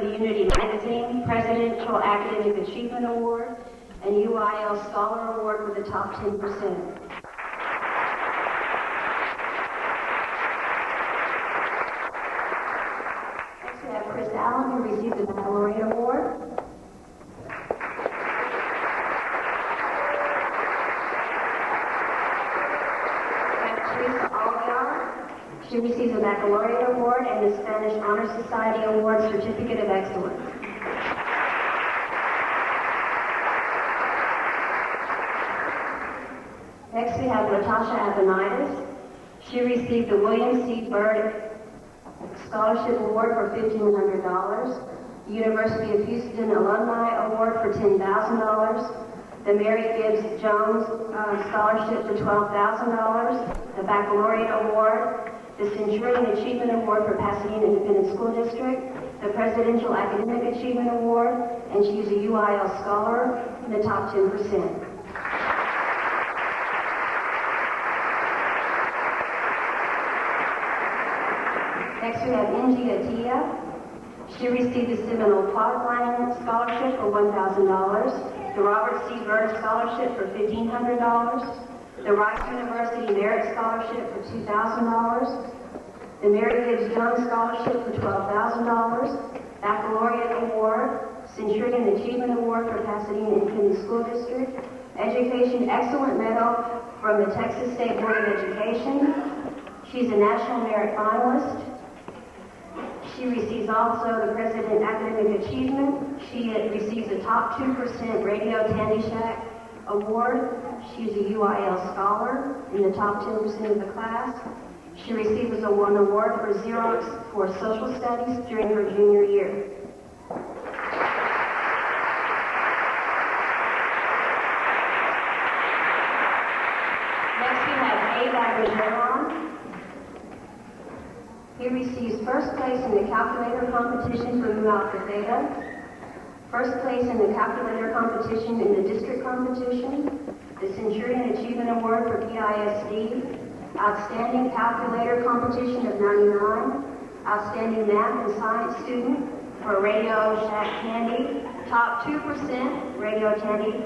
the Unity Magazine Presidential Academic Achievement Award and UIL Scholar Award for the top 10%. Next we have Chris Allen, who received the Baccalaureate Award. She receives a Baccalaureate Award and the Spanish Honor Society Award Certificate of Excellence. Next we have Latasha Athenides. She received the William C. Byrd Scholarship Award for $1,500, the University of Houston Alumni Award for $10,000, the Mary Gibbs Jones Scholarship for $12,000, the Baccalaureate Award, the Centurion Achievement Award for Pasadena Independent School District, the Presidential Academic Achievement Award, and she's a UIL Scholar in the top 10%. Next we have Inji Atiyah. She received the Seminole Product Line Scholarship for $1,000, the Robert C. Byrd Scholarship for $1,500, the Rice University Merit Scholarship for $2,000, the Mary Gibbs Jones Scholarship for $12,000, Baccalaureate Award, Centurion Achievement Award for Pasadena Independent School District, Education Excellent Medal from the Texas State Board of Education. She's a National Merit Finalist. She receives also the President Academic Achievement. She receives a top 2% Radio Tandy Shack Award. She's a UIL Scholar in the top 10% of the class. She receives an award for Xerox for Social Studies during her junior year. Next we have Ava Rajaran. He receives first place in the calculator competition for Mu Alpha Theta, first place in the calculator competition in the district competition, the Centurion Achievement Award for PISD, Outstanding Calculator Competition of 99, Outstanding Math and Science Student for Radio Shack Tandy, Top 2% Radio Tandy,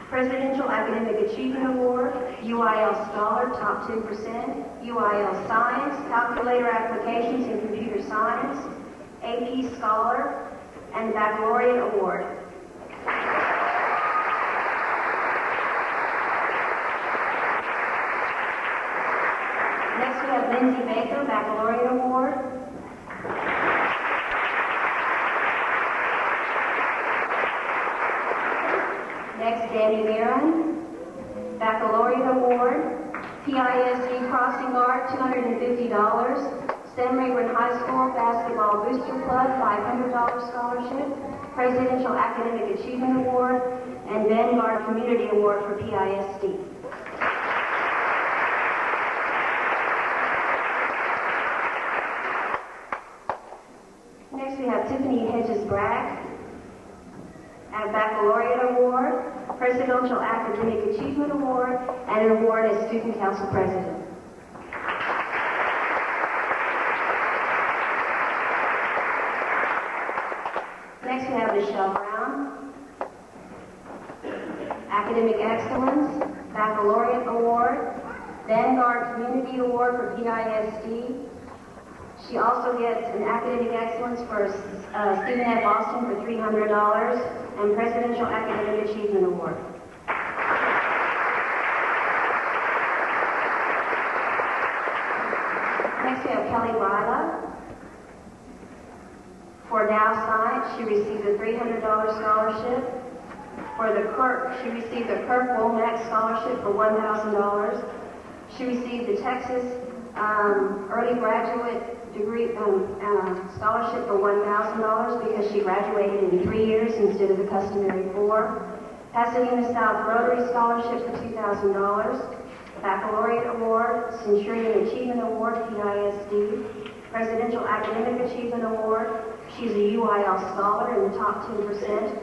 Presidential Academic Achievement Award, UIL Scholar, Top 10%, UIL Science, Calculator Applications in Computer Science, AP Scholar, and Baccalaureate Award. Next we have Lindsay Baker, Baccalaureate Award. Next, Danny Barron, Baccalaureate Award. PISD Crossing Guard, $250. Sam Rayburn High School Basketball Booster Club, $500 scholarship. Presidential Academic Achievement Award, and Vanguard Community Award for PISD. Next we have Tiffany Hedges Bragg, a Baccalaureate Award, Presidential Academic Achievement Award, and an award as Student Council President. Next we have Michelle Brown, Academic Excellence, Baccalaureate Award, Vanguard Community Award for PISD. She also gets an Academic Excellence for Stephen F. Austin for $300 and Presidential Academic Achievement Award. Next we have Kelly Ryla. For Dow Science, she received a $300 scholarship. For the Kirk, she received the Kirk Womack Scholarship for $1,000. She received the Texas Early Graduate Degree Scholarship for $1,000 because she graduated in 3 years instead of the customary 4. Pasadena South Rotary Scholarship for $2,000. Baccalaureate Award, Centurion Achievement Award, PISD. Presidential Academic Achievement Award. She's a UIL Scholar in the top 10%.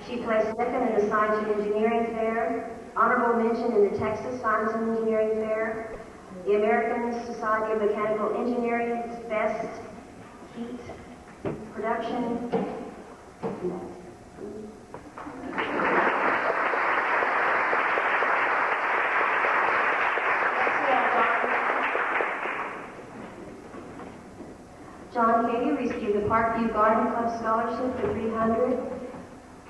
She placed second in the Science and Engineering Fair, honorable mention in the Texas Science and Engineering Fair, the American Society of Mechanical Engineering's Best Heat production. John Katie received the Parkview Garden Club Scholarship for $300,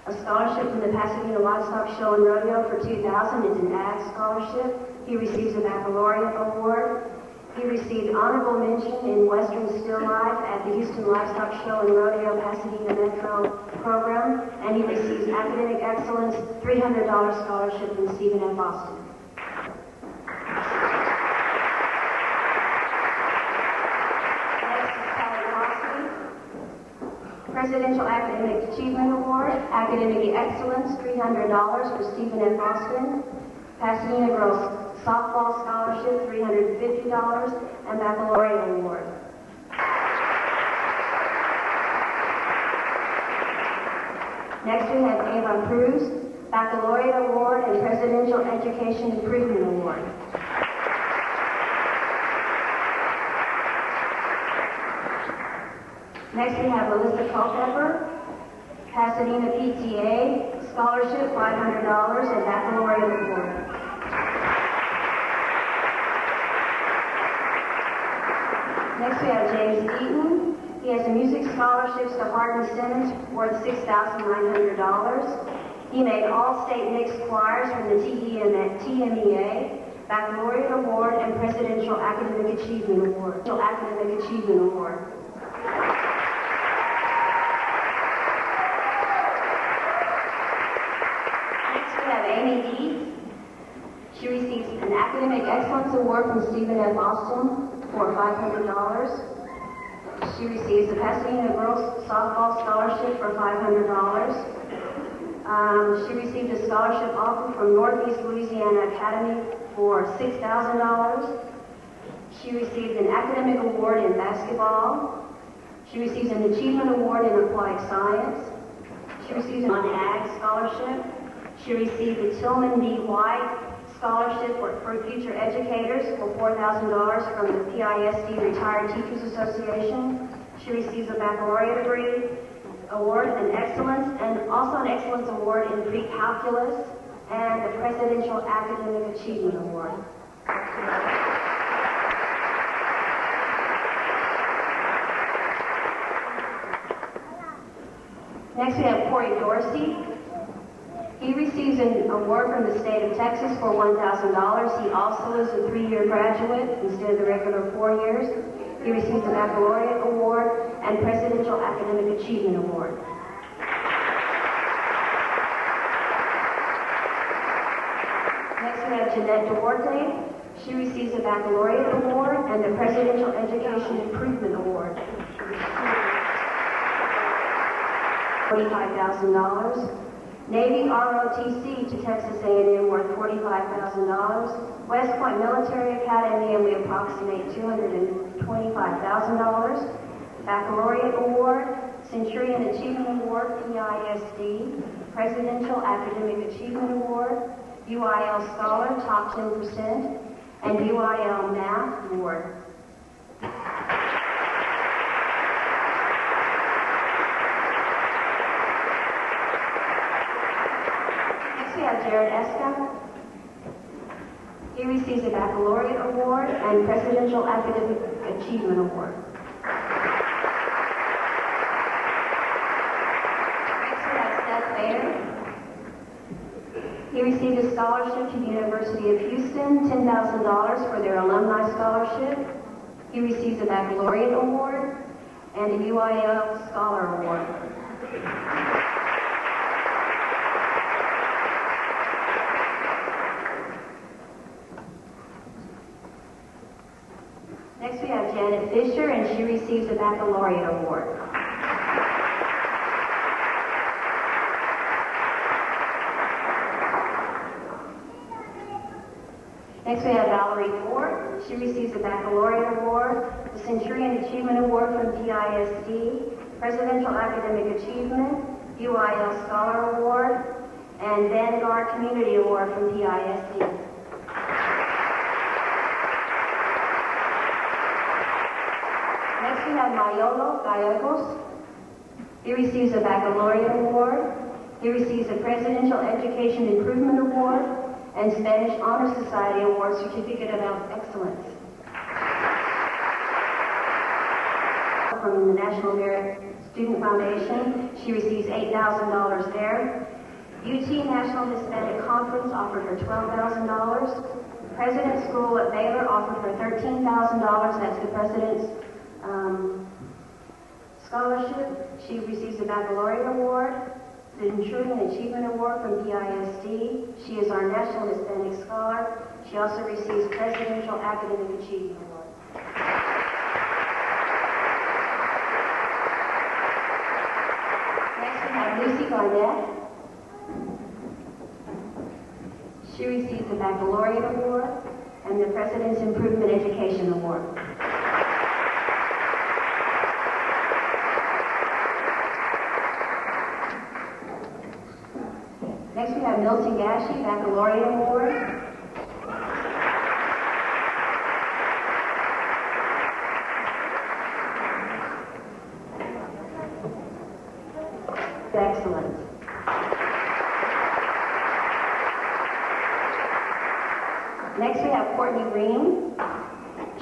a scholarship from the Pasadena Livestock Show and Rodeo for $2,000 is an ag scholarship. He receives a baccalaureate award. He received honorable mention in Western Still Life at the Houston Livestock Show and Rodeo Pasadena Metro program, and he receives academic excellence $300 scholarship from Stephen F. Austin. Presidential Academic Achievement Award, Academic Excellence, $300 for Stephen F. Austin. Pasadena Girls Softball Scholarship, $350, and Baccalaureate Award. Next we have Ava Cruz, Baccalaureate Award and Presidential Education Improvement Award. Next we have Melissa Culpepper, Pasadena PTA, Scholarship, $500, and Baccalaureate Award. Next we have James Eaton. He has a music scholarships to Hardin Simmons worth $6,900. He made all-state mixed choirs from the TMEA, Baccalaureate Award, and Presidential Academic Achievement Award. Amy Deeds. She receives an Academic Excellence Award from Stephen F. Austin for $500. She receives a Pasadena Girls Softball Scholarship for $500. She received a scholarship offer from Northeast Louisiana Academy for $6,000. She received an Academic Award in basketball. She receives an Achievement Award in Applied Science. She receives an Ag Scholarship. She received the Tillman B. White Scholarship for Future Educators for $4,000 from the PISD Retired Teachers Association. She receives a Baccalaureate degree award in Excellence and also an Excellence Award in Pre-Calculus and the Presidential Academic Achievement Award. Next we have Corey Dorsey. He receives an award from the state of Texas for $1,000. He also is a 3-year graduate instead of the regular 4 years. He receives a Baccalaureate Award and Presidential Academic Achievement Award. Next we have Jeanette Duarte. She receives a Baccalaureate Award and the Presidential Education Improvement Award. $45,000. Navy ROTC to Texas A&M worth $45,000. West Point Military Academy, and we approximate $225,000. Baccalaureate Award, Centurion Achievement Award, PISD, Presidential Academic Achievement Award, UIL Scholar, top 10%, and UIL Math Award. We have Jared Eska. He receives a Baccalaureate Award and Presidential Academic Achievement Award. Next we have Seth Bayer. He received a scholarship to the University of Houston, $10,000 for their alumni scholarship. He receives a Baccalaureate Award and a UIL Scholar Award. Next we have Janet Fisher, and she receives a Baccalaureate Award. Next we have Valerie Ford. She receives a Baccalaureate Award, the Centurion Achievement Award from PISD, Presidential Academic Achievement, UIL Scholar Award, and Vanguard Community Award from PISD. Next we have Mayolo Gallegos. He receives a baccalaureate award. He receives a Presidential Education Improvement Award and Spanish Honor Society Award Certificate of Excellence. From the National Merit Student Foundation, she receives $8,000 there. UT National Hispanic Conference offered her $12,000. President's School at Baylor offered her $13,000. That's the President's Scholarship. She receives a baccalaureate award, the Centurion Achievement Award from PISD. She is our National Hispanic Scholar. She also receives Presidential Academic Achievement Award. Next we have Lucy Garnett. She receives the Baccalaureate Award and the President's Improvement Education Award. Next we have Milton Gashi, Baccalaureate Award. Excellent. Next we have Courtney Green.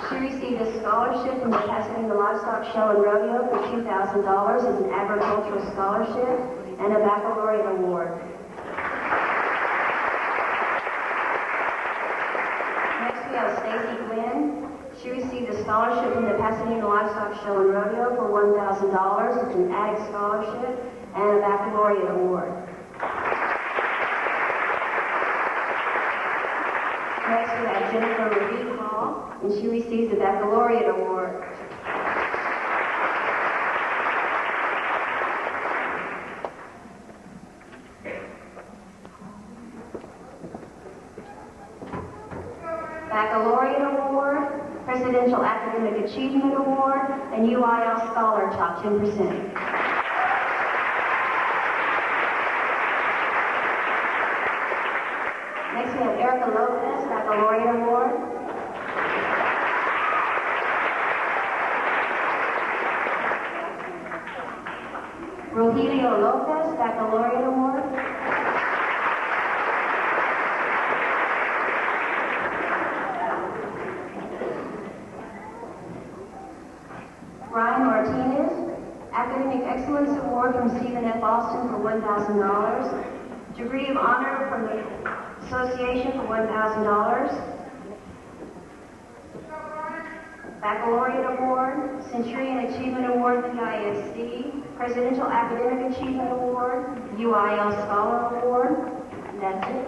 She received a scholarship from the Pasadena Livestock Show and Rodeo for $2,000 as an agricultural scholarship and a baccalaureate award. Next we have Stacy Gwynn. She received a scholarship from the Pasadena Livestock Show and Rodeo for $1,000 as an ag scholarship and a baccalaureate award. Next we have Jennifer Marie Hall, and she receives a baccalaureate award. Baccalaureate Award, Presidential Academic Achievement Award, and UIL Scholar Top 10%. Next we have Erica Lopez, Baccalaureate Award. Rogelio Lopez, Baccalaureate Award. Ryan Martinez, Academic Excellence Award from Stephen F. Austin for $1,000. Degree of Honor from the Association for $1,000. Baccalaureate Award, Centurion Achievement Award from PISD, Presidential Academic Achievement Award, UIL Scholar Award. And that's it.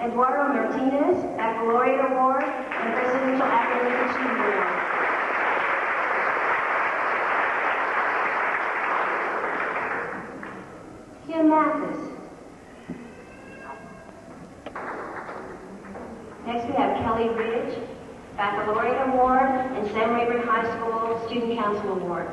Eduardo Martinez, Baccalaureate Award and Presidential Academic Achievement Award. Kim Mathis. Next we have Kelly Ridge, Baccalaureate Award and Sam Rayburn High School Student Council Award.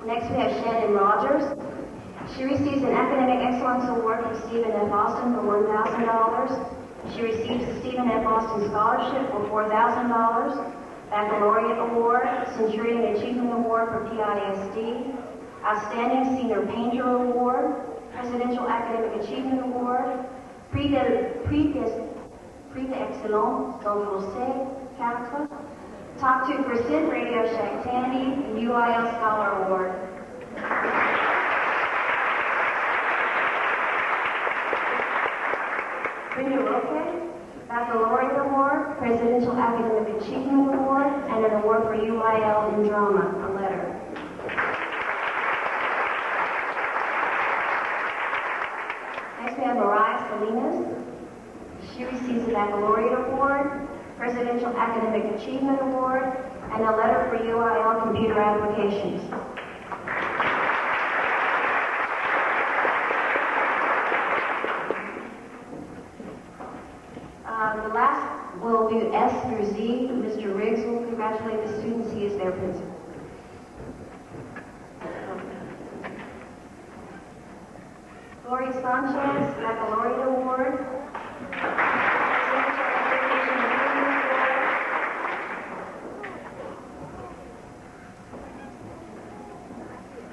Next we have Shannon Rogers. She receives an Academic Excellence Award from Stephen F. Austin for $1,000. She receives a Stephen F. Austin Scholarship for $4,000. Baccalaureate Award, Centurion Achievement Award for PISD, Outstanding Senior Painter Award, Presidential Academic Achievement Award, Prix d'Excellence dans Français 4, Top 2% Radio Shack Tandy, and UIL Scholar Award. Brenda Roque, Baccalaureate Award, Presidential Academic Achievement Award, and an award for UIL in Drama, a letter. Next we have Mariah Salinas. She receives a Baccalaureate Award, Presidential Academic Achievement Award, and a letter for UIL Computer Applications. The last will do S through Z. Mr. Riggs will congratulate the students. He is their principal. Lori Sanchez, Baccalaureate Award.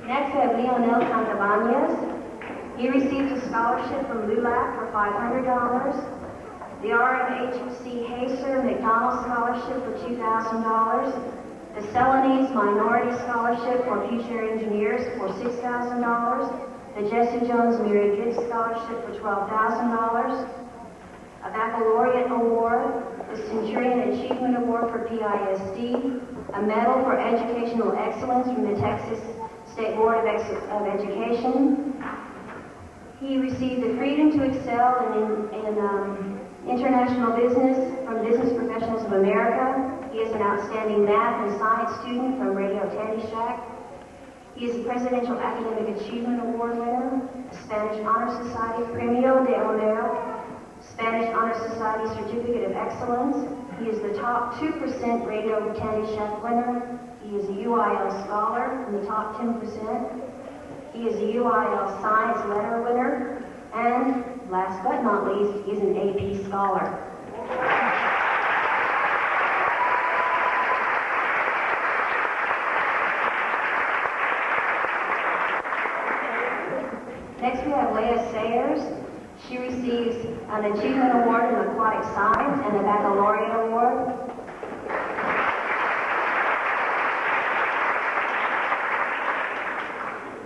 Next, we have Leonel Santabanez. He received a scholarship from LULAC for $500. The RMHC Hacer McDonald Scholarship for $2,000. The Celanese Minority Scholarship for Future Engineers for $6,000. The Jesse Jones Mary Gibbs Scholarship for $12,000. A Baccalaureate Award, the Centurion Achievement Award for PISD, a Medal for Educational Excellence from the Texas State Board of Education. He received the Freedom to Excel in International Business from Business Professionals of America. He is an outstanding math and science student from Radio Tandy Shack. He is a Presidential Academic Achievement Award winner, a Spanish Honor Society Premio de Honor, Spanish Honor Society Certificate of Excellence. He is the top 2% Radio Tandy Shack winner. He is a UIL Scholar in the top 10%. He is a UIL Science Letter winner. And last but not least, he is an AP Scholar. Next we have Leah Sayers. She receives an Achievement Award in Aquatic Science and a Baccalaureate Award.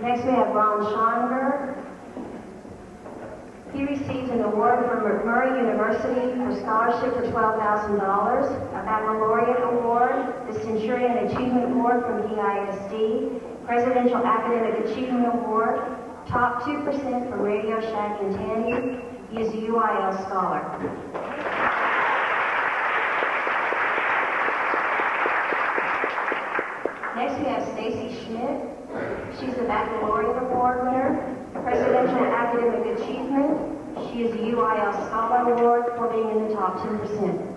Next we have Ron Schonberg. He receives an award from McMurray University for scholarship for $12,000, a Baccalaureate Award, the Centurion Achievement Award from PISD, Presidential Academic Achievement Award, top 2% from Radio Shack in Tandy. He is a UIL Scholar. Next we have Stacy Schmidt. She's a Baccalaureate Award winner, Presidential Academic Achievement. She is a UIL Scholar Award for being in the top 10%.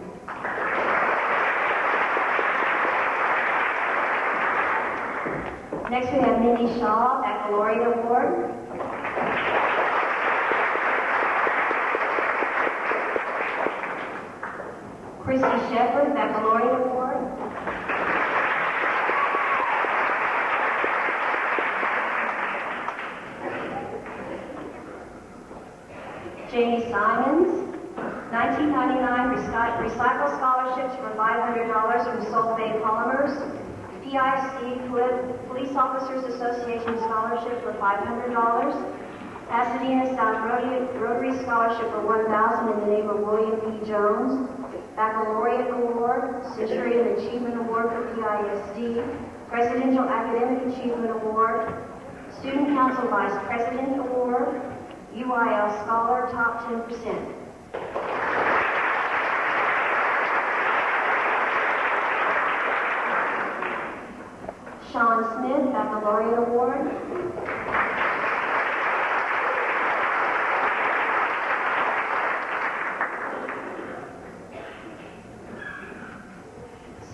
Next we have Minnie Shaw, Baccalaureate Award. Christy Shepard, Baccalaureate Award. Jamie Simons, 1999 Recycle Scholarships for $500 from Sulfate Polymers. PIC Police Officers Association Scholarship for $500. Pasadena South Rotary Scholarship for $1,000 in the name of William P. Jones. Baccalaureate Award, Centurion Achievement Award for PISD. Presidential Academic Achievement Award. Student Council Vice President Award. UIL Scholar, top 10%. Sean Smith, Baccalaureate Award.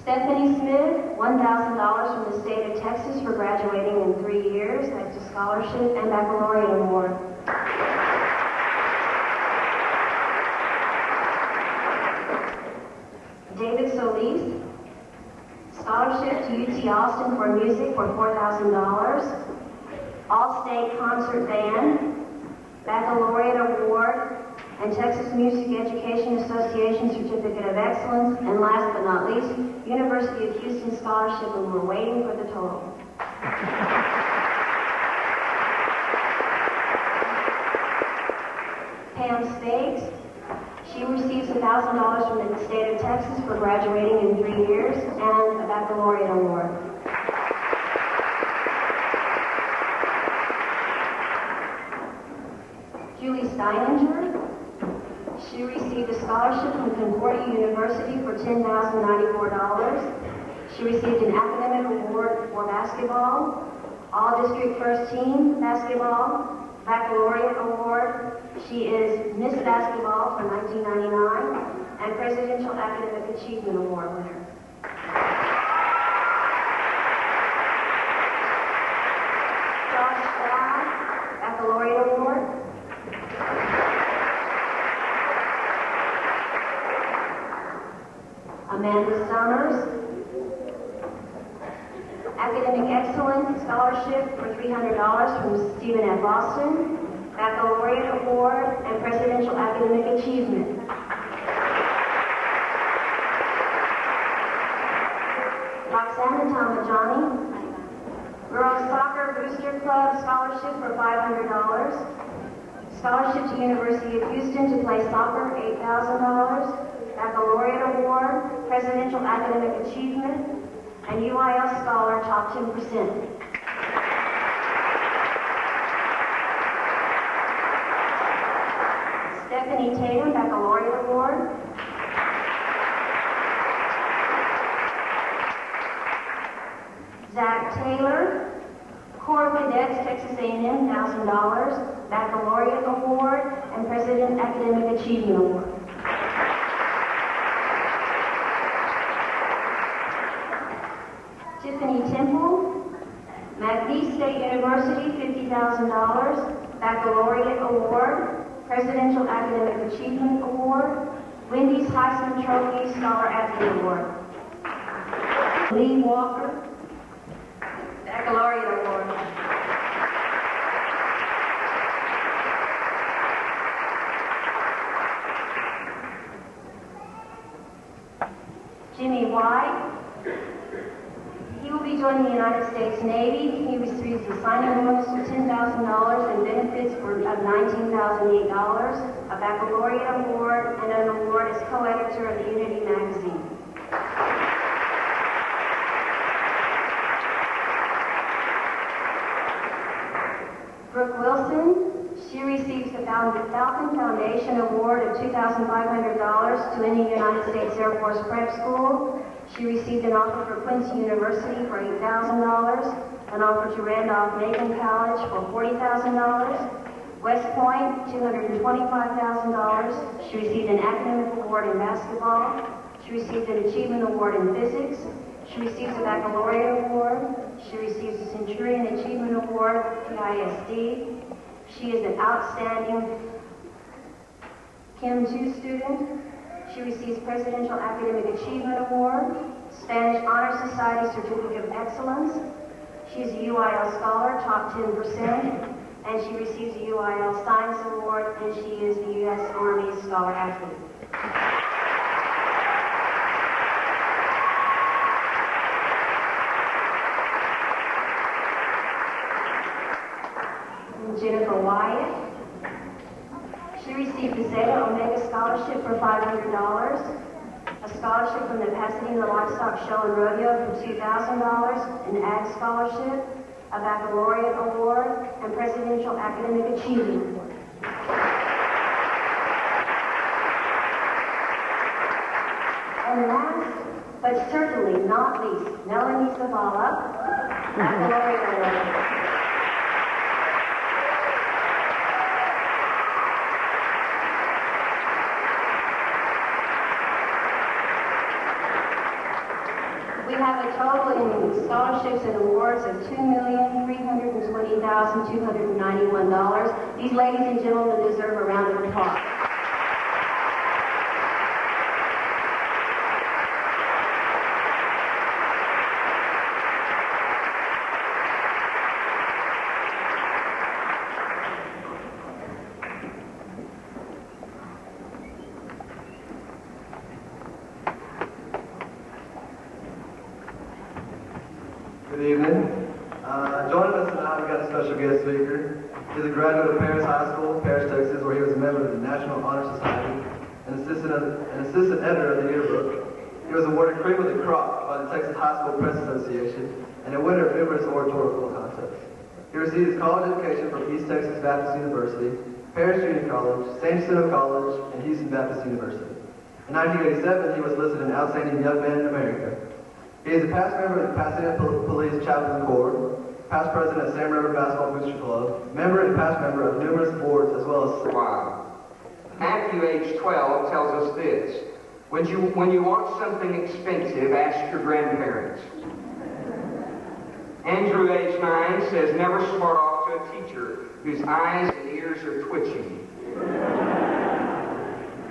Stephanie Smith, $1,000 from the state of Texas for graduating in 3 years. That's a scholarship and baccalaureate award. David Solis, scholarship to UT Austin for music for $4,000. All-State Concert Band, Baccalaureate Award, and Texas Music Education Association Certificate of Excellence, and last but not least, University of Houston Scholarship, and we're waiting for the total. Pam Spakes, she receives $1,000 from the state of Texas for graduating in 3 years, and a baccalaureate award. Julie Steininger, she received a scholarship from Concordia University for $10,094. She received an academic award for basketball, All-District First Team basketball, Baccalaureate Award. She is Miss Basketball for 1999 and Presidential Academic Achievement Award winner. Amanda Summers. Academic Excellence Scholarship for $300 from Stephen F. Austin. Baccalaureate Award and Presidential Academic Achievement. Roxana Tamajani. Girls Soccer Booster Club Scholarship for $500. Scholarship to University of Houston to play soccer, $8,000. Baccalaureate Award, Presidential Academic Achievement, and UIL Scholar Top 10%. Stephanie Tatum, Baccalaureate Award. Zach Taylor, Corps of Cadets, Texas A&M, $1,000, Baccalaureate Award, and President Academic Achievement Award. Tiffany Temple, McNeese State University, $50,000, Baccalaureate Award, Presidential Academic Achievement Award, Wendy's Heisman Trophy Scholar Athlete Award. Lee Walker, Baccalaureate Award. Jimmy White, he will be joining the United States Navy. He receives a signing bonus of $10,000 and benefits of $19,008, a baccalaureate award, and an award as co-editor of the Unity magazine. Brooke Wilson, she receives the Falcon Foundation Award of $2,500 to any United States Air Force Prep School. She received an offer for Quincy University for $8,000, an offer to Randolph-Macon College for $40,000, West Point, $225,000. She received an academic award in basketball. She received an achievement award in physics. She receives a baccalaureate award. She receives a Centurion Achievement Award, PISD. She is an outstanding Chem 2 student. She receives Presidential Academic Achievement Award, Spanish Honor Society Certificate of Excellence. She is a UIL Scholar, Top 10%, and she receives a UIL Science Award, and she is the U.S. Army Scholar Athlete. Jennifer Wyatt. She received the Zeta Omega Scholarship for $500, a scholarship from the Pasadena Livestock Show and Rodeo for $2,000, an Ag Scholarship, a Baccalaureate Award, and Presidential Academic Achievement Award. And last, but certainly not least, Melanie Zavala, Baccalaureate Award. We have a total in scholarships and awards of $2,320,291. These ladies and gentlemen deserve a round of applause. Good evening. Joining us tonight, we've got a special guest speaker. He's a graduate of Paris High School, Paris, Texas, where he was a member of the National Honor Society and assistant editor of the yearbook. He was awarded Cream of the Crop by the Texas High School Press Association and a winner of numerous oratorical contests. He received his college education from East Texas Baptist University, Paris Junior College, San Jacinto College, and Houston Baptist University. In 1987, he was listed an Outstanding Young Man in America. He is a past member of the Pasadena Police Chaplain Corps, past president of Sam Rayburn Basketball Booster Club, member and past member of numerous boards as well as... Wow. Matthew age 12 tells us this: when you want something expensive, ask your grandparents. Andrew age 9 says never smart off to a teacher whose eyes and ears are twitching.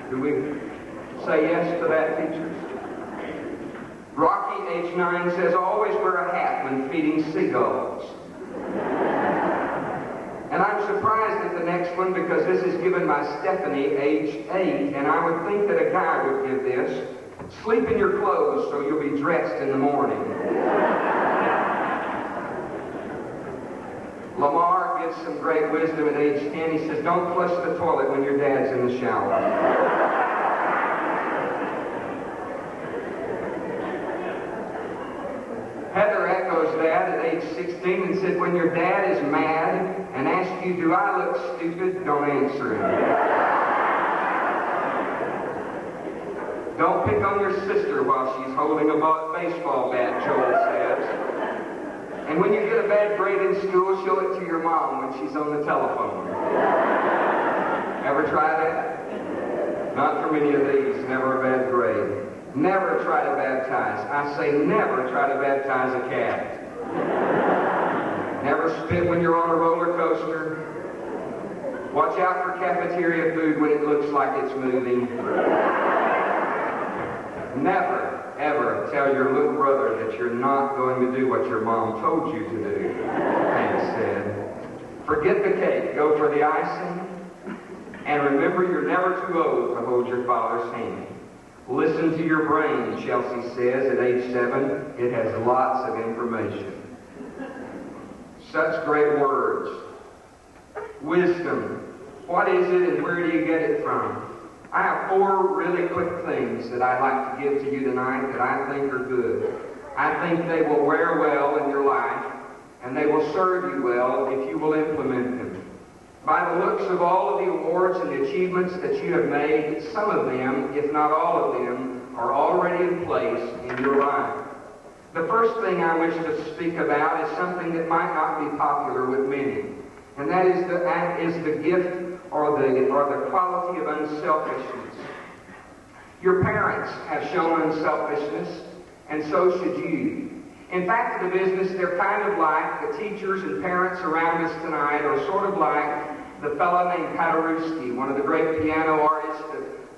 Do we say yes to that, teachers? Rocky, age 9, says, always wear a hat when feeding seagulls. And I'm surprised at the next one because this is given by Stephanie, age 8, and I would think that a guy would give this. Sleep in your clothes so you'll be dressed in the morning. Lamar gives some great wisdom at age 10. He says, don't flush the toilet when your dad's in the shower. Heather echoes that at age 16 and said, when your dad is mad and asks you, do I look stupid, don't answer him. Don't pick on your sister while she's holding a baseball bat, Joel says. And when you get a bad grade in school, show it to your mom when she's on the telephone. Ever try that? Not for many of these, never a bad grade. Never try to baptize. I say never try to baptize a cat. Never spit when you're on a roller coaster. Watch out for cafeteria food when it looks like it's moving. Never, ever tell your little brother that you're not going to do what your mom told you to do, Hank said. Forget the cake. Go for the icing. And remember, you're never too old to hold your father's hand. Listen to your brain, Chelsea says at age 7. It has lots of information. Such great words. Wisdom. What is it and where do you get it from? I have 4 really quick things that I'd like to give to you tonight that I think are good. I think they will wear well in your life, and they will serve you well if you will implement them. By the looks of all of the awards and the achievements that you have made, some of them, if not all of them, are already in place in your life. The first thing I wish to speak about is something that might not be popular with many, and that is the gift or the quality of unselfishness. Your parents have shown unselfishness, and so should you. In fact, in the business, they're kind of like the teachers and parents around us tonight are sort of like the fellow named Paderewski, one of the great piano artists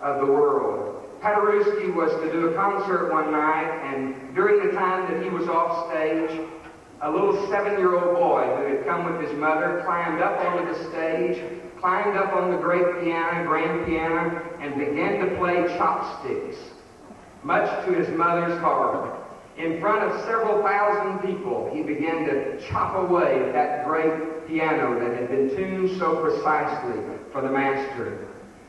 of the world. Paderewski was to do a concert one night, and during the time that he was off stage, a little 7-year-old boy who had come with his mother climbed up onto the stage, climbed up on the great piano, grand piano, and began to play chopsticks, much to his mother's horror. In front of several thousand people, he began to chop away at that great piano that had been tuned so precisely for the master.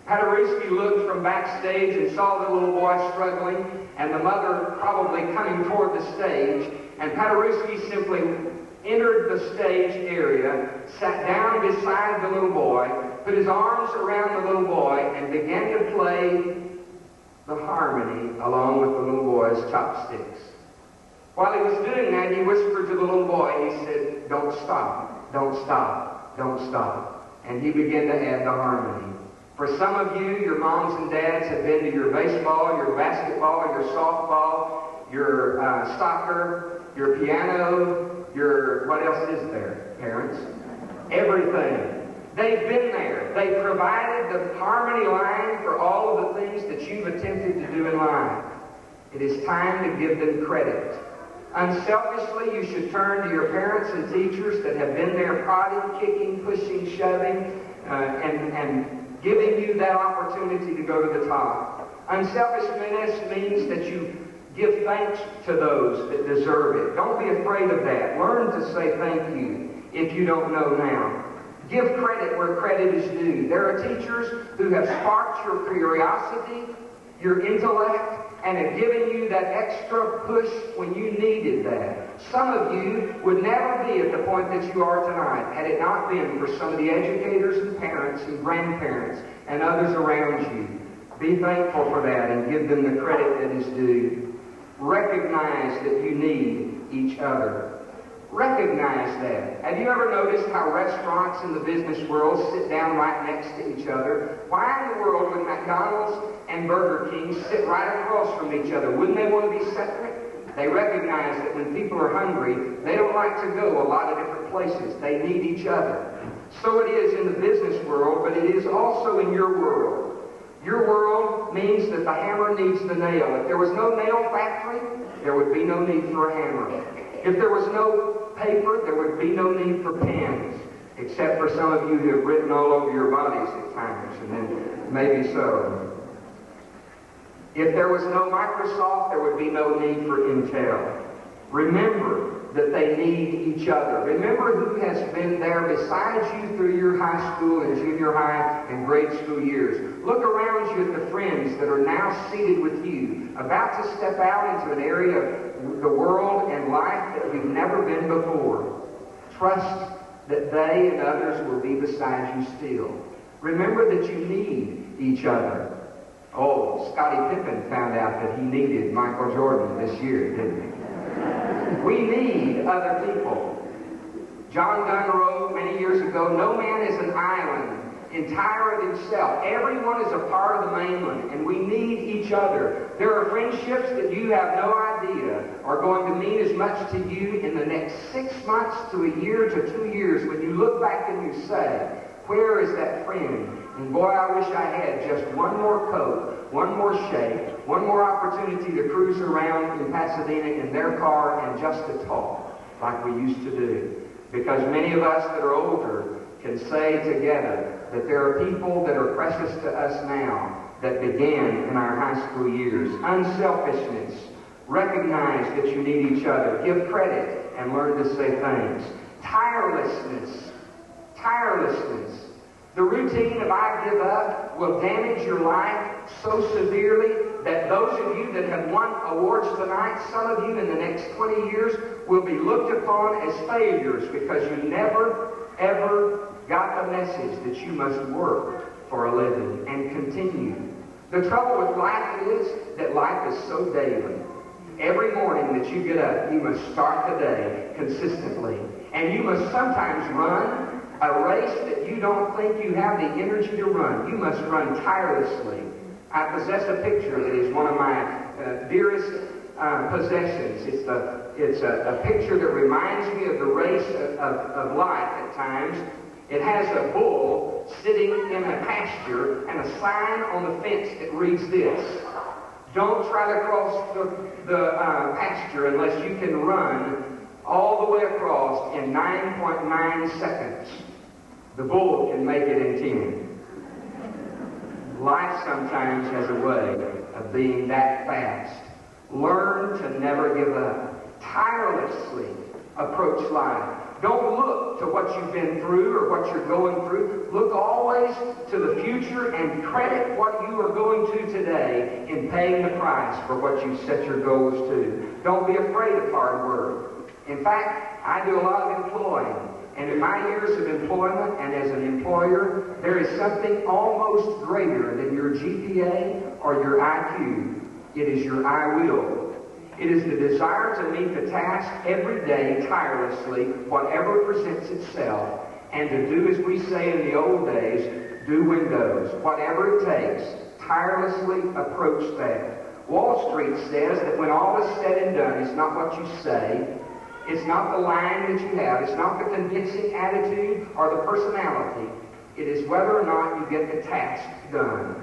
Paderewski looked from backstage and saw the little boy struggling, and the mother probably coming toward the stage, and Paderewski simply entered the stage area, sat down beside the little boy, put his arms around the little boy, and began to play the harmony along with the little boy's chopsticks. While he was doing that, he whispered to the little boy, he said, don't stop, don't stop, don't stop. And he began to add the harmony. For some of you, your moms and dads have been to your baseball, your basketball, your softball, your soccer, your piano, your, what else is there, parents? Everything. They've been there. They provided the harmony line for all of the things that you've attempted to do in life. It is time to give them credit. Unselfishly, you should turn to your parents and teachers that have been there prodding, kicking, pushing, shoving, and giving you that opportunity to go to the top. Unselfishness means that you give thanks to those that deserve it. Don't be afraid of that. Learn to say thank you if you don't know now. Give credit where credit is due. There are teachers who have sparked your curiosity, your intellect, and have given you that extra push when you needed that. Some of you would never be at the point that you are tonight had it not been for some of the educators and parents and grandparents and others around you. Be thankful for that and give them the credit that is due. Recognize that you need each other. Recognize that. Have you ever noticed how restaurants in the business world sit down right next to each other? Why in the world would McDonald's and Burger King sit right across from each other? Wouldn't they want to be separate? They recognize that when people are hungry, they don't like to go a lot of different places. They need each other. So it is in the business world, but it is also in your world. Your world means that the hammer needs the nail. If there was no nail factory, there would be no need for a hammer. If there was no paper, there would be no need for pens, except for some of you who have written all over your bodies at times, and then maybe so. If there was no Microsoft, there would be no need for Intel. Remember that they need each other. Remember who has been there besides you through your high school and junior high and grade school years. Look around you at the friends that are now seated with you, about to step out into an area of the world and life that you've never been before. Trust that they and others will be beside you still. Remember that you need each other. Oh, Scottie Pippen found out that he needed Michael Jordan this year, didn't he? We need other people. John Donne wrote many years ago, "No man is an island entire of himself. Everyone is a part of the mainland, and we need each other." There are friendships that you have no idea are going to mean as much to you in the next 6 months to a year to 2 years when you look back and you say, "Where is that friend? And boy, I wish I had just one more coat, one more shake, one more opportunity to cruise around in Pasadena in their car and just to talk like we used to do." Because many of us that are older can say together that there are people that are precious to us now that began in our high school years. Unselfishness. Recognize that you need each other. Give credit and learn to say thanks. Tirelessness. Tirelessness. The routine of "I give up" will damage your life so severely that those of you that have won awards tonight, some of you in the next 20 years, will be looked upon as failures because you never, ever got the message that you must work for a living and continue. The trouble with life is that life is so daily. Every morning that you get up, you must start the day consistently. And you must sometimes run a race that you don't think you have the energy to run. You must run tirelessly. I possess a picture that is one of my dearest possessions. It's a picture that reminds me of the race of life at times. It has a bull sitting in a pasture and a sign on the fence that reads this: "Don't try to cross the pasture unless you can run all the way across in 9.9 seconds. The bull can make it in 10. Life sometimes has a way of being that fast. Learn to never give up. Tirelessly approach life. Don't look to what you've been through or what you're going through. Look always to the future and credit what you are going to today in paying the price for what you set your goals to. Don't be afraid of hard work. In fact, I do a lot of employing. And in my years of employment and as an employer, there is something almost greater than your GPA or your IQ. It is your I will. It is the desire to meet the task every day tirelessly, whatever presents itself, and to do as we say in the old days, do windows. Whatever it takes, tirelessly approach that. Wall Street says that when all is said and done, it's not what you say, it's not the line that you have, it's not the convincing attitude or the personality. It is whether or not you get the task done.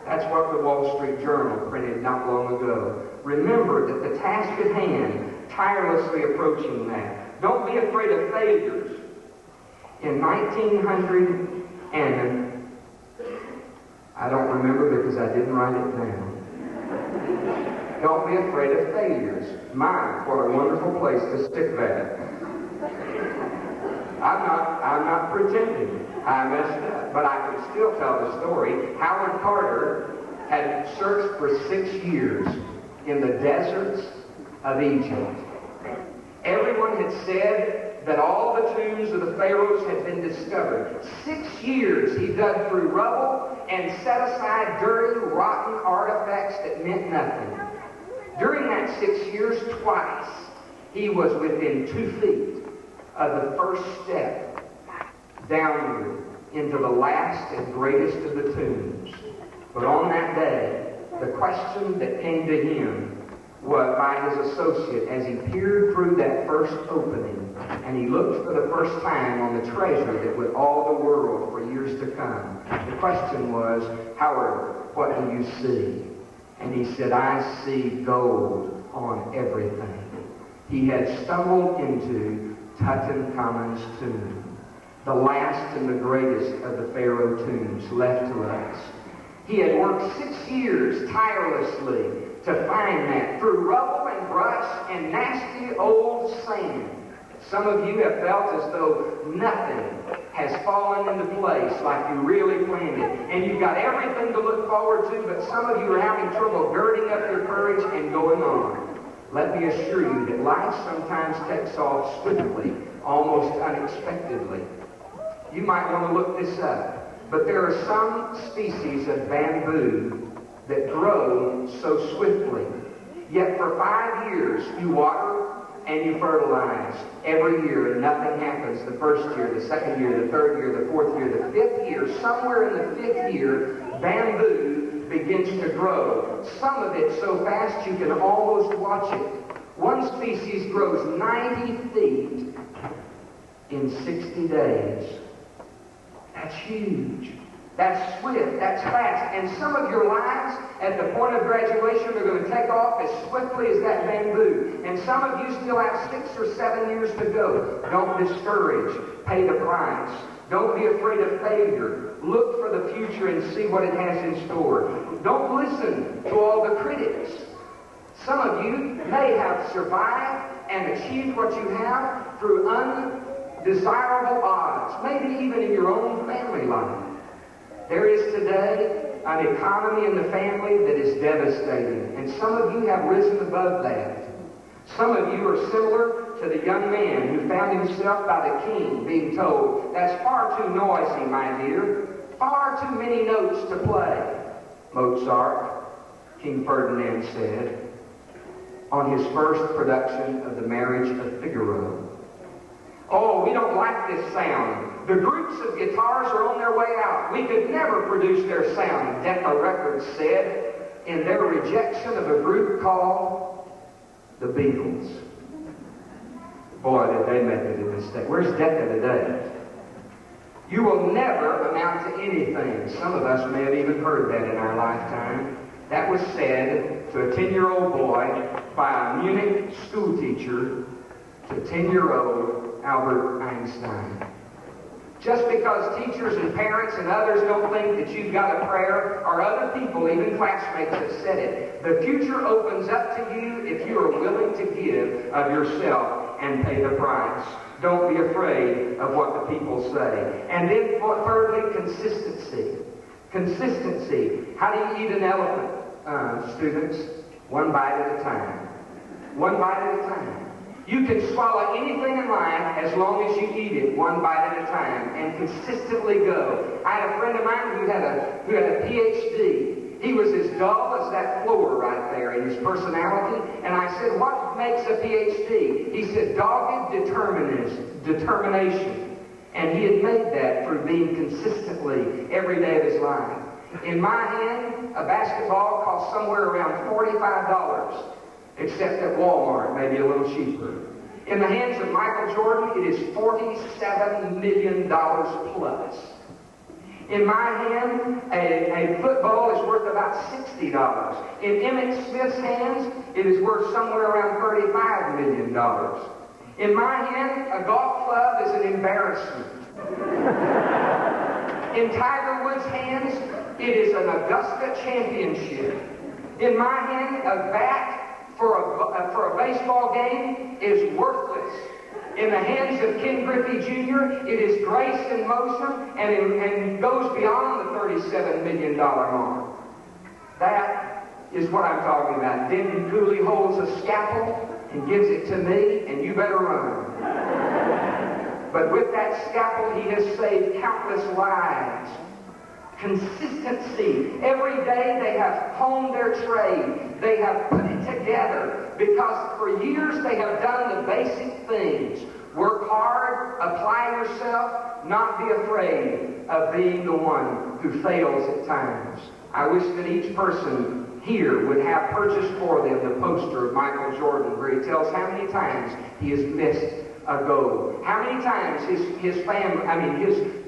That's what the Wall Street Journal printed not long ago. Remember that the task at hand, tirelessly approaching that. Don't be afraid of failures. In 1900 and I don't remember because I didn't write it down. Don't be afraid of failures. My, what a wonderful place to stick that. I'm not pretending. I messed up, but I can still tell the story. Howard Carter had searched for 6 years in the deserts of Egypt. Everyone had said that all the tombs of the pharaohs had been discovered. 6 years he dug through rubble and set aside dirty, rotten artifacts that meant nothing. During that 6 years, twice, he was within 2 feet of the first step downward into the last and greatest of the tombs. But on that day, the question that came to him was by his associate as he peered through that first opening and he looked for the first time on the treasure that would awe the world for years to come. The question was, Howard, what do you see? And he said, I see gold on everything. He had stumbled into Tutankhamun's tomb, the last and the greatest of the Pharaoh tombs left to us. He had worked 6 years tirelessly to find that through rubble and brush and nasty old sand. Some of you have felt as though nothing has fallen into place like you really planned it. And you've got everything to look forward to, but some of you are having trouble girding up your courage and going on. Let me assure you that life sometimes takes off swiftly, almost unexpectedly. You might want to look this up, but there are some species of bamboo that grow so swiftly. Yet for 5 years, you water and you fertilize every year, and nothing happens the first year, the second year, the third year, the fourth year, the fifth year. Somewhere in the fifth year, bamboo begins to grow. Some of it so fast you can almost watch it. One species grows 90 feet in 60 days. That's huge. That's swift. That's fast. And some of your lives at the point of graduation are going to take off as swiftly as that bamboo. And some of you still have 6 or 7 years to go. Don't discourage. Pay the price. Don't be afraid of failure. Look for the future and see what it has in store. Don't listen to all the critics. Some of you may have survived and achieved what you have through undesirable odds, maybe even in your own family life. There is today an economy in the family that is devastating, and some of you have risen above that. Some of you are similar to the young man who found himself by the king being told, that's far too noisy, my dear, far too many notes to play. Mozart, King Ferdinand said, on his first production of The Marriage of Figaro, oh, we don't like this sound. The groups of guitars are on their way out. We could never produce their sound, Decca Records said in their rejection of a group called the Beatles. Boy, did they make it a mistake. Where's Decca today? You will never amount to anything. Some of us may have even heard that in our lifetime. That was said to a 10-year-old boy by a Munich schoolteacher to 10-year-old Albert Einstein. Just because teachers and parents and others don't think that you've got a prayer, or other people, even classmates, have said it, the future opens up to you if you are willing to give of yourself and pay the price. Don't be afraid of what the people say. And then, thirdly, consistency. Consistency. How do you eat an elephant, students? One bite at a time. One bite at a time. You can swallow anything in life as long as you eat it one bite at a time and consistently go. I had a friend of mine who had a PhD. He was as dull as that floor right there in his personality. And I said, what makes a PhD? He said, dogged determination. And he had made that through being consistently every day of his life. In my hand, a basketball costs somewhere around $45. Except at Walmart, maybe a little cheaper. In the hands of Michael Jordan, it is $47 million plus. In my hand, a football is worth about $60. In Emmett Smith's hands, it is worth somewhere around $35 million. In my hand, a golf club is an embarrassment. In Tiger Woods' hands, it is an Augusta championship. In my hand, a bat for a baseball game is worthless. In the hands of Ken Griffey Jr., it is grace in motion and goes beyond the $37 million mark. That is what I'm talking about. Denton Cooley holds a scalpel and gives it to me, and you better run. But with that scalpel, he has saved countless lives. Consistency. Every day they have honed their trade. They have put it together because for years they have done the basic things. Work hard, apply yourself, not be afraid of being the one who fails at times. I wish that each person here would have purchased for them the poster of Michael Jordan where he tells how many times he has missed a goal? How many times his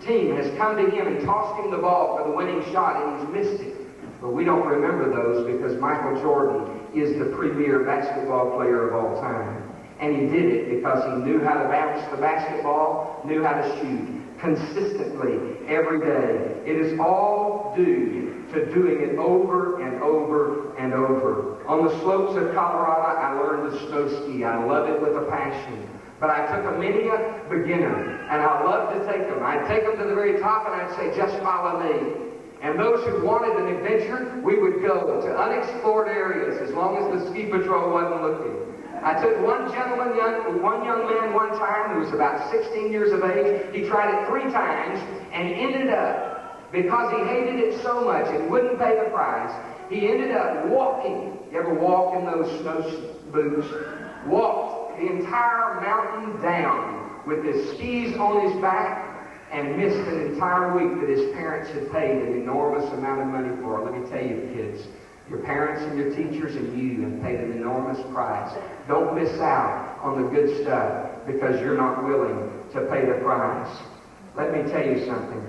team has come to him and tossed him the ball for the winning shot and he's missed it? But we don't remember those because Michael Jordan is the premier basketball player of all time. And he did it because he knew how to bounce the basketball, knew how to shoot consistently every day. It is all due to doing it over and over and over. On the slopes of Colorado, I learned to snow ski. I love it with a passion. But I took many a beginner, and I love to take them. I'd take them to the very top, and I'd say, just follow me. And those who wanted an adventure, we would go to unexplored areas as long as the ski patrol wasn't looking. I took one young man one time who was about 16 years of age. He tried it 3 times and ended up, because he hated it so much and wouldn't pay the price, he ended up walking. You ever walk in those snow boots? Walked the entire mountain down with his skis on his back and missed an entire week that his parents had paid an enormous amount of money for. Let me tell you, kids, your parents and your teachers and you have paid an enormous price. Don't miss out on the good stuff because you're not willing to pay the price. Let me tell you something.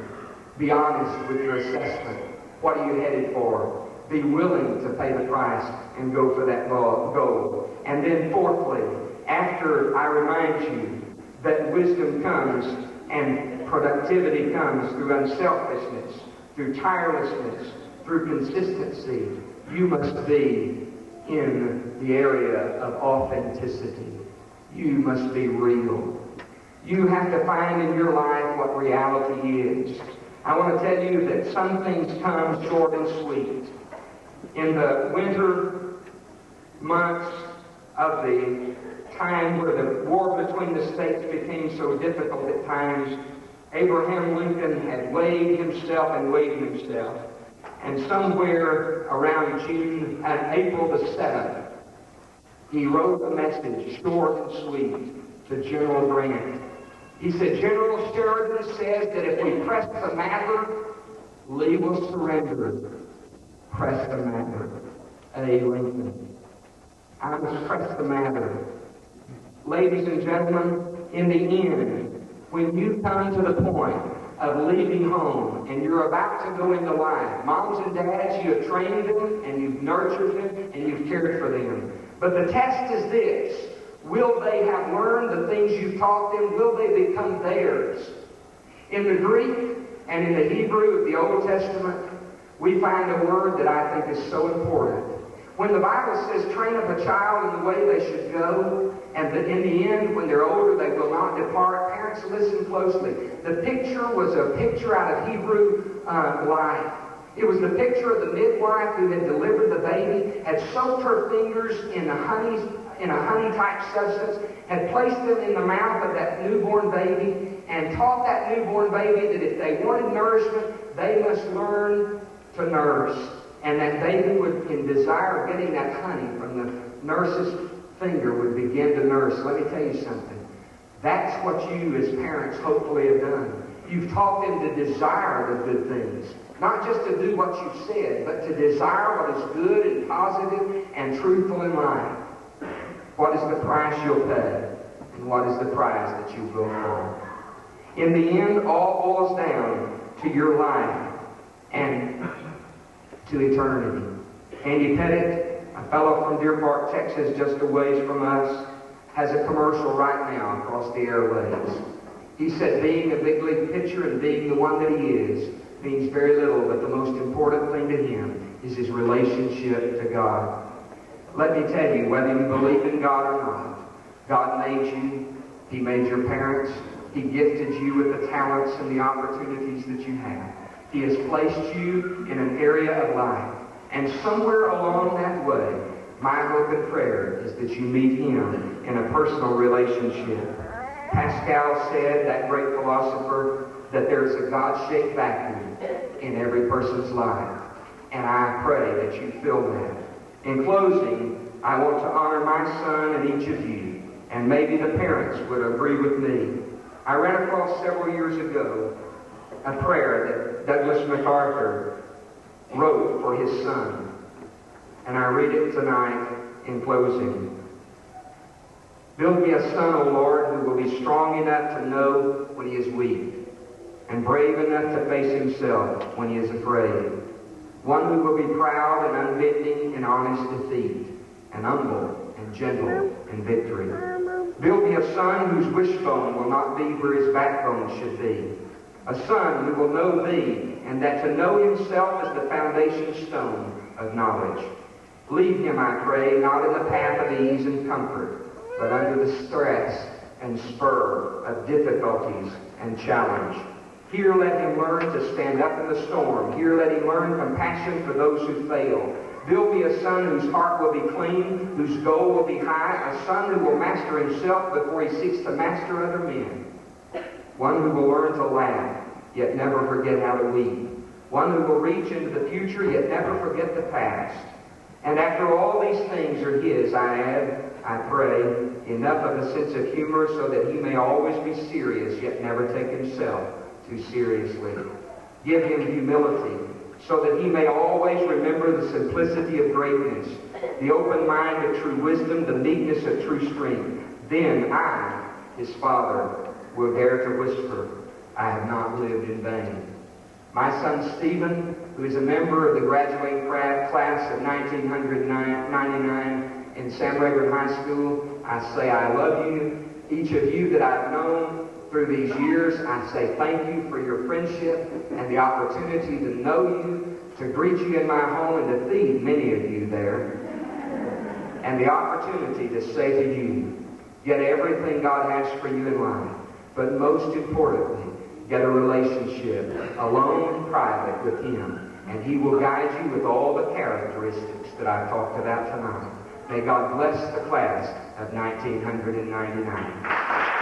Be honest with your assessment. What are you headed for? Be willing to pay the price and go for that goal. And then fourthly, after I remind you that wisdom comes and productivity comes through unselfishness, through tirelessness, through consistency, you must be in the area of authenticity. You must be real. You have to find in your life what reality is. I want to tell you that some things come short and sweet. In the winter months of the time where the war between the states became so difficult at times, Abraham Lincoln had weighed himself. And somewhere around April the 7th, he wrote a message, short and sweet, to General Grant. He said, General Sheridan says that if we press the matter, Lee will surrender. Press the matter. A. Lincoln. I must press the matter. Ladies and gentlemen, in the end, when you come to the point of leaving home and you're about to go into life, moms and dads, you have trained them and you've nurtured them and you've cared for them. But the test is this. Will they have learned the things you've taught them? Will they become theirs? In the Greek and in the Hebrew of the Old Testament, we find a word that I think is so important. When the Bible says, train up a child in the way they should go, and that in the end, when they're older, they will not depart. Parents, listen closely. The picture was a picture out of Hebrew life. It was the picture of the midwife who had delivered the baby, had soaked her fingers in a honey-type substance, had placed them in the mouth of that newborn baby, and taught that newborn baby that if they wanted nourishment, they must learn to nurse. And that baby would, in desire of getting that honey from the nurse's finger, would begin to nurse. Let me tell you something. That's what you as parents hopefully have done. You've taught them to desire the good things. Not just to do what you've said, but to desire what is good and positive and truthful in life. What is the price you'll pay? And what is the prize that you will for? In the end, all boils down to your life and to eternity. Andy Pettit, a fellow from Deer Park, Texas, just a ways from us, has a commercial right now across the airwaves. He said being a big league pitcher and being the one that he is means very little, but the most important thing to him is his relationship to God. Let me tell you, whether you believe in God or not, God made you. He made your parents. He gifted you with the talents and the opportunities that you have. He has placed you in an area of life. And somewhere along that way, my hope and prayer is that you meet Him in a personal relationship. Pascal said, that great philosopher, that there's a God-shaped vacuum in every person's life. And I pray that you fill that. In closing, I want to honor my son and each of you, and maybe the parents would agree with me. I ran across several years ago a prayer that Douglas MacArthur wrote for his son. And I read it tonight in closing. Build me a son, O Lord, who will be is strong enough to know when he is weak, and brave enough to face himself when he is afraid. One who will be proud and unbending in honest defeat, and humble and gentle in victory. Build me a son whose wishbone will not be where his backbone should be. A son who will know thee, and that to know himself is the foundation stone of knowledge. Lead him, I pray, not in the path of ease and comfort, but under the stress and spur of difficulties and challenge. Here let him learn to stand up in the storm. Here let him learn compassion for those who fail. Build me a son whose heart will be clean, whose goal will be high, a son who will master himself before he seeks to master other men. One who will learn to laugh, yet never forget how to weep. One who will reach into the future, yet never forget the past. And after all these things are his, I add, I pray, enough of a sense of humor so that he may always be serious, yet never take himself too seriously. Give him humility, so that he may always remember the simplicity of greatness, the open mind of true wisdom, the meekness of true strength. Then I, his father, will dare to whisper, I have not lived in vain. My son Stephen, who is a member of the graduating class of 1999 in Sam Rayburn High School, I say I love you. Each of you that I've known through these years, I say thank you for your friendship and the opportunity to know you, to greet you in my home and to feed many of you there, and the opportunity to say to you, get everything God has for you in life, but most importantly, get a relationship, alone and private with him, and he will guide you with all the characteristics that I've talked about tonight. May God bless the class of 1999.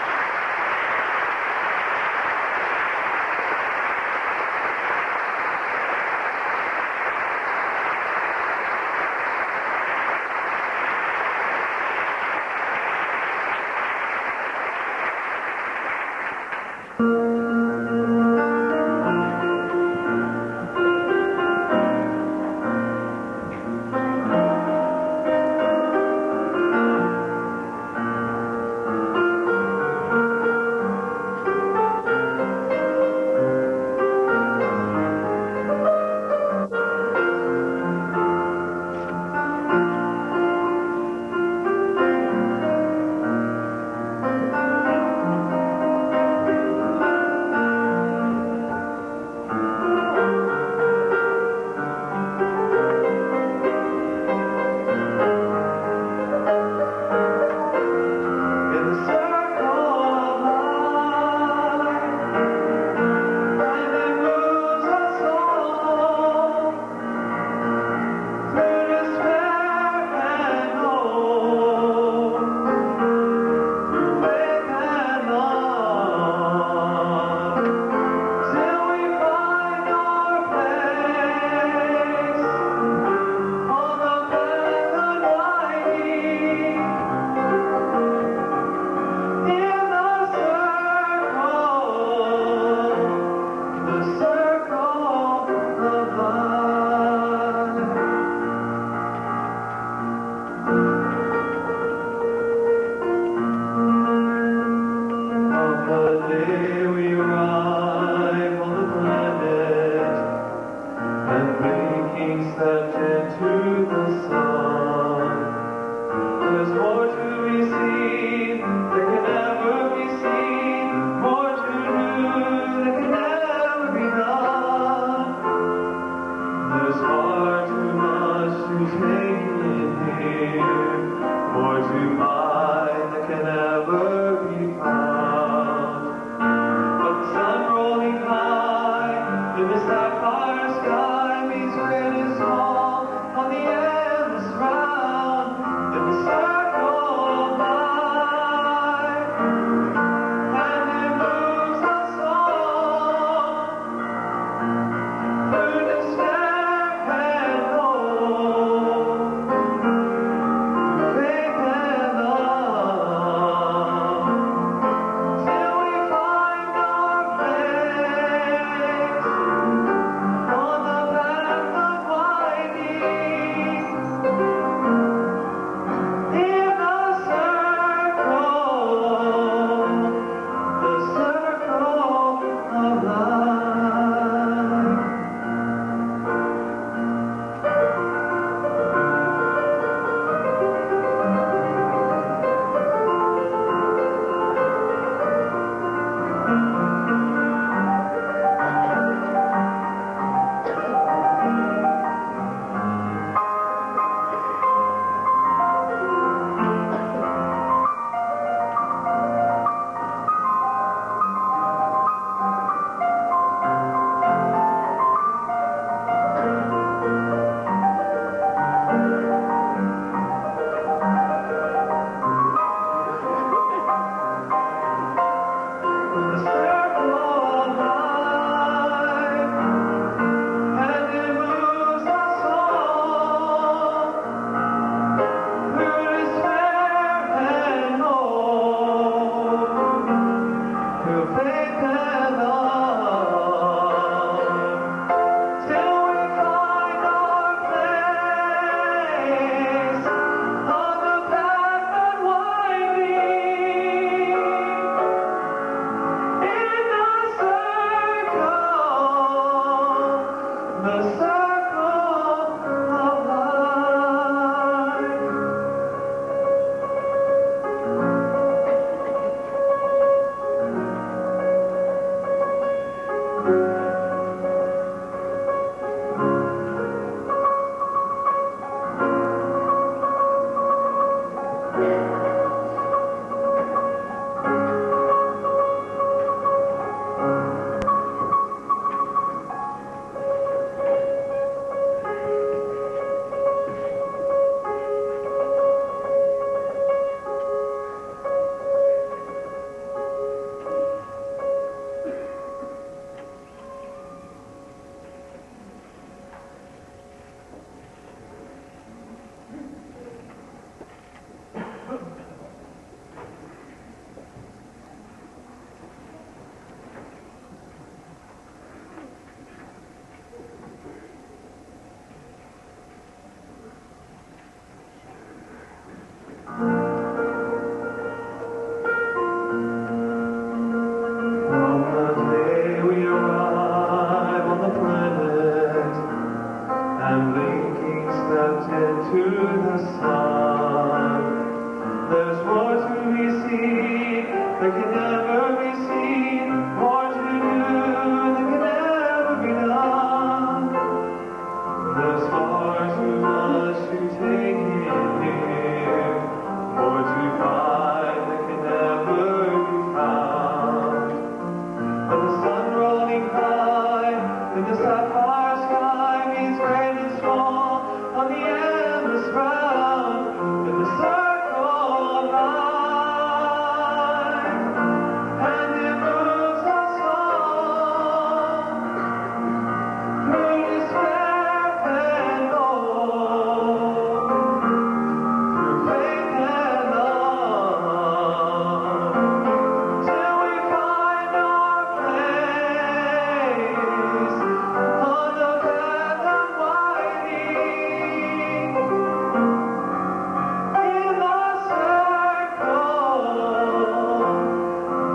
to the sun. There's more to be seen that can never be seen, more to do that can never be done. There's far too much to take in here, more to find that can never be found. But the sun rolling high in the sapphire sky means great and small on the endless round in the circle of life, and it moves us all through despair and hope, through faith and love, till we find our place on the path unwinding in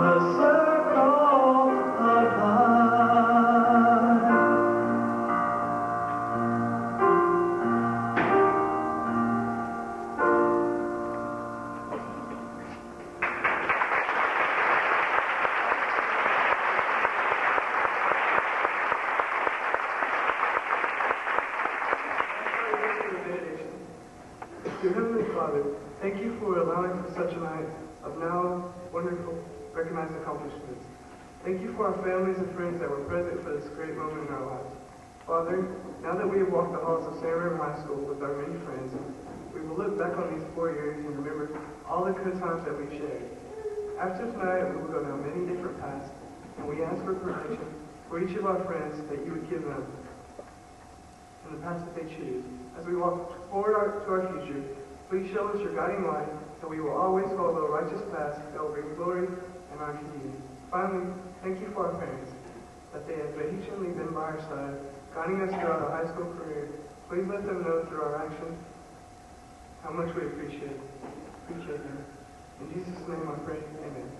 the circle of life. Dear Heavenly Father, thank you for allowing for such a night of now wonderful recognized accomplishments. Thank you for our families and friends that were present for this great moment in our lives. Father, now that we have walked the halls of Sam Rayburn High School with our many friends, we will look back on these 4 years and remember all the good times that we shared. After tonight, we will go down many different paths, and we ask for protection for each of our friends that you would give them in the paths that they choose. As we walk forward to our future, please show us your guiding light, that we will always follow the righteous paths that will bring glory and honor to you. Finally, thank you for our parents, that they have patiently been by our side, guiding us throughout our high school career. Please let them know through our actions how much we appreciate them. In Jesus' name I pray, amen.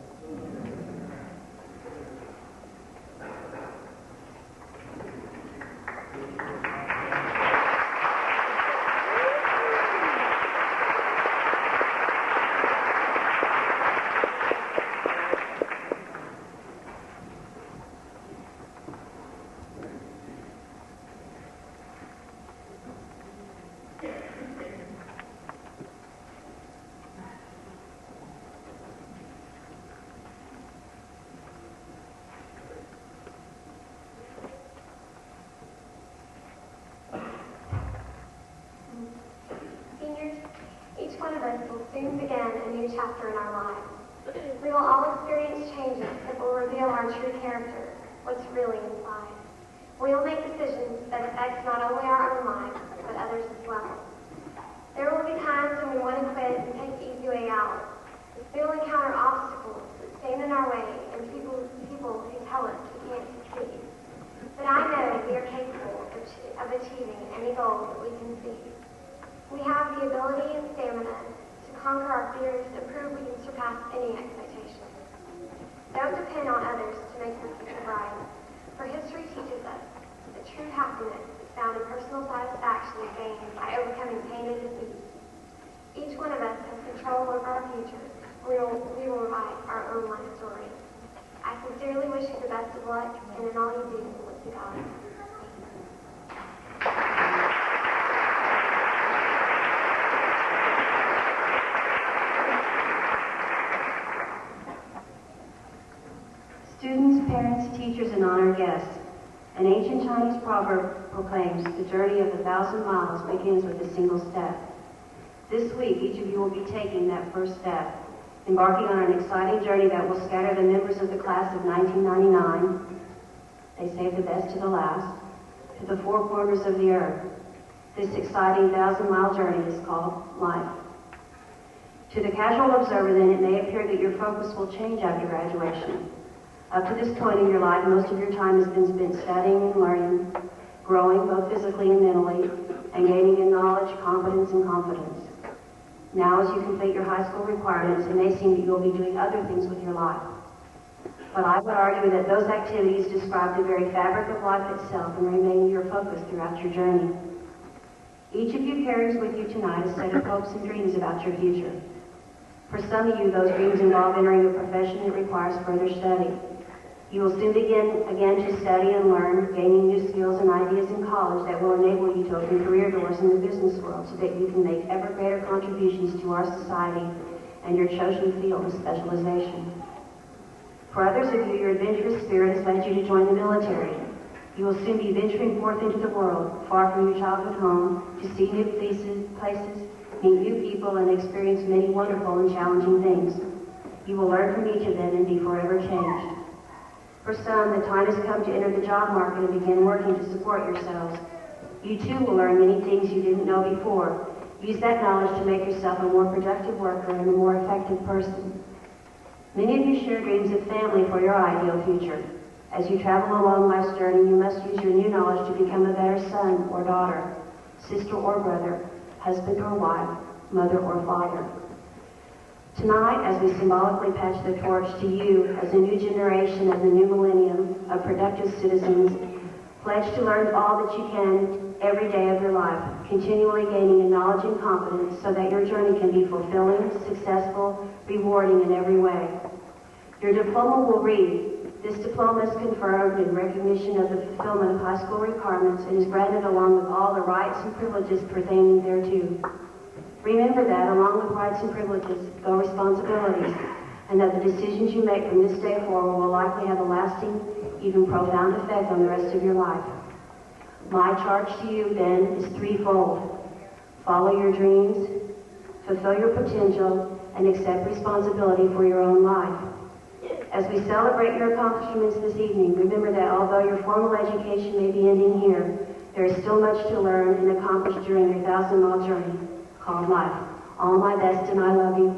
Seniors, each one of us will soon begin a new chapter in our lives. We will all experience changes that will reveal our true character, what's really inside. We will make decisions that affect not only our own lives, but others as well. There will be times when we want to quit and take the easy way out. We will encounter obstacles that stand in our way and people who tell us we can't succeed. But I know we are capable of achieving any goal that we can see. We have the ability and stamina to conquer our fears and prove we can surpass any expectations. Don't depend on others to make your future bright, for history teaches us that true happiness is found in personal satisfaction gained by overcoming pain and defeat. Each one of us has control over our future. We will write our own life story. I sincerely wish you the best of luck, and in all you do, look to God. Students, parents, teachers, and honored guests, an ancient Chinese proverb proclaims the journey of 1,000 miles begins with a single step. This week, each of you will be taking that first step, embarking on an exciting journey that will scatter the members of the class of 1999, they save the best to the last, to the four corners of the earth. This exciting 1,000-mile journey is called life. To the casual observer, then, it may appear that your focus will change after graduation. Up to this point in your life, most of your time has been spent studying and learning, growing both physically and mentally, and gaining in knowledge, competence, and confidence. Now, as you complete your high school requirements, it may seem that you'll be doing other things with your life. But I would argue that those activities describe the very fabric of life itself and remain your focus throughout your journey. Each of you carries with you tonight a set of hopes and dreams about your future. For some of you, those dreams involve entering a profession that requires further study. You will soon begin again to study and learn, gaining new skills and ideas in college that will enable you to open career doors in the business world so that you can make ever greater contributions to our society and your chosen field of specialization. For others of you, your adventurous spirit has led you to join the military. You will soon be venturing forth into the world, far from your childhood home, to see new places, meet new people, and experience many wonderful and challenging things. You will learn from each of them and be forever changed. For some, the time has come to enter the job market and begin working to support yourselves. You too will learn many things you didn't know before. Use that knowledge to make yourself a more productive worker and a more effective person. Many of you share dreams of family for your ideal future. As you travel along life's journey, you must use your new knowledge to become a better son or daughter, sister or brother, husband or wife, mother or father. Tonight, as we symbolically pass the torch to you as a new generation of the new millennium of productive citizens, pledge to learn all that you can every day of your life, continually gaining in knowledge and confidence so that your journey can be fulfilling, successful, rewarding in every way. Your diploma will read, "This diploma is confirmed in recognition of the fulfillment of high school requirements and is granted along with all the rights and privileges pertaining thereto." Remember that, along with rights and privileges, go responsibilities, and that the decisions you make from this day forward will likely have a lasting, even profound effect on the rest of your life. My charge to you, then, is threefold. Follow your dreams, fulfill your potential, and accept responsibility for your own life. As we celebrate your accomplishments this evening, remember that although your formal education may be ending here, there is still much to learn and accomplish during your 1,000-mile journey called life. All my best, and I love you.